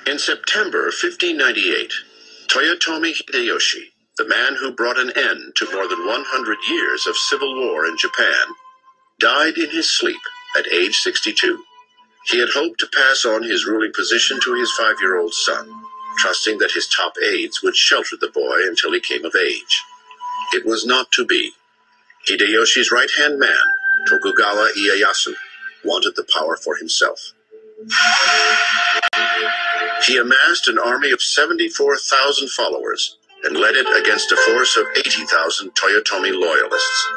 In September 1598, Toyotomi Hideyoshi, the man who brought an end to more than 100 years of civil war in Japan, died in his sleep at age 62. He had hoped to pass on his ruling position to his 5-year-old son, trusting that his top aides would shelter the boy until he came of age. It was not to be. Hideyoshi's right-hand man, Tokugawa Ieyasu, wanted the power for himself. He amassed an army of 74,000 followers and led it against a force of 80,000 Toyotomi loyalists.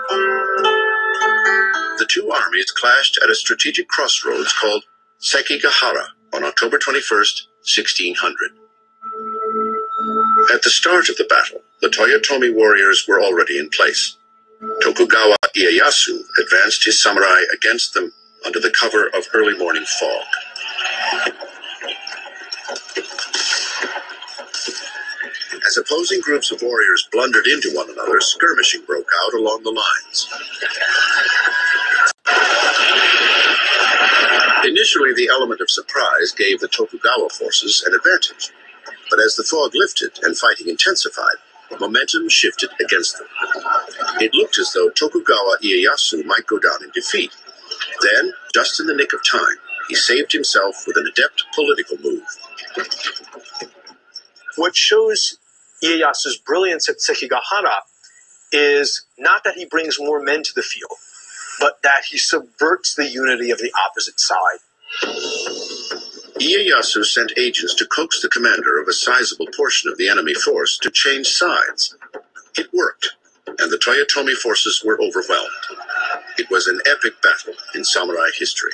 The two armies clashed at a strategic crossroads called Sekigahara on October 21st, 1600. At the start of the battle, the Toyotomi warriors were already in place. Tokugawa Ieyasu advanced his samurai against them under the cover of early morning fog. As opposing groups of warriors blundered into one another, skirmishing broke out along the lines. Initially, the element of surprise gave the Tokugawa forces an advantage, but as the fog lifted and fighting intensified, momentum shifted against them. It looked as though Tokugawa Ieyasu might go down in defeat. Then, just in the nick of time, he saved himself with an adept political move. What shows Ieyasu's brilliance at Sekigahara is not that he brings more men to the field, but that he subverts the unity of the opposite side. Ieyasu sent agents to coax the commander of a sizable portion of the enemy force to change sides. It worked, and the Toyotomi forces were overwhelmed. It was an epic battle in samurai history.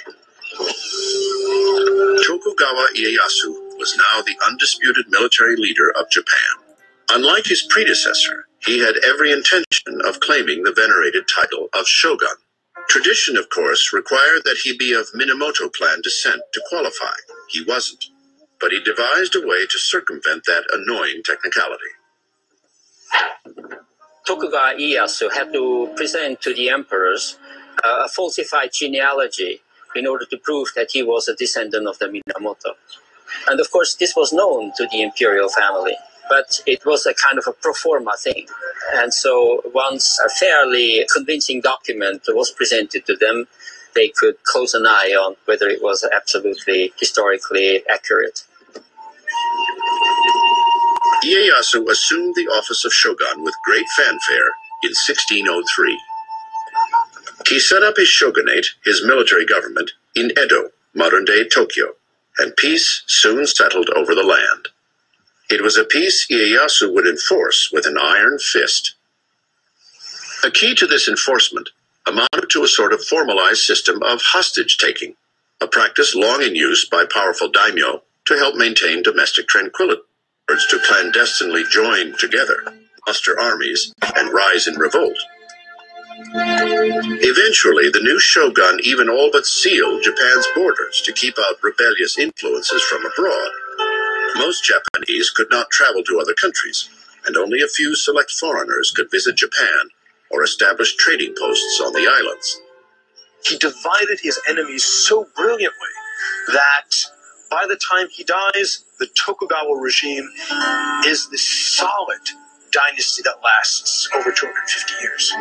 Tokugawa Ieyasu was now the undisputed military leader of Japan. Unlike his predecessor, he had every intention of claiming the venerated title of shogun. Tradition, of course, required that he be of Minamoto clan descent to qualify. He wasn't, but he devised a way to circumvent that annoying technicality. Tokugawa Ieyasu had to present to the emperors a falsified genealogy in order to prove that he was a descendant of the Minamoto. And of course, this was known to the imperial family, but it was a kind of a pro forma thing. And so once a fairly convincing document was presented to them, they could close an eye on whether it was absolutely historically accurate. Ieyasu assumed the office of shogun with great fanfare in 1603. He set up his shogunate, his military government, in Edo, modern-day Tokyo, and peace soon settled over the land. It was a peace Ieyasu would enforce with an iron fist. A key to this enforcement amounted to a sort of formalized system of hostage-taking, a practice long in use by powerful daimyo to help maintain domestic tranquility, to clandestinely join together, muster armies, and rise in revolt. Eventually, the new shogun even all but sealed Japan's borders to keep out rebellious influences from abroad. Most Japanese could not travel to other countries, and only a few select foreigners could visit Japan or establish trading posts on the islands. He divided his enemies so brilliantly that by the time he dies, the Tokugawa regime is this solid dynasty that lasts over 250 years.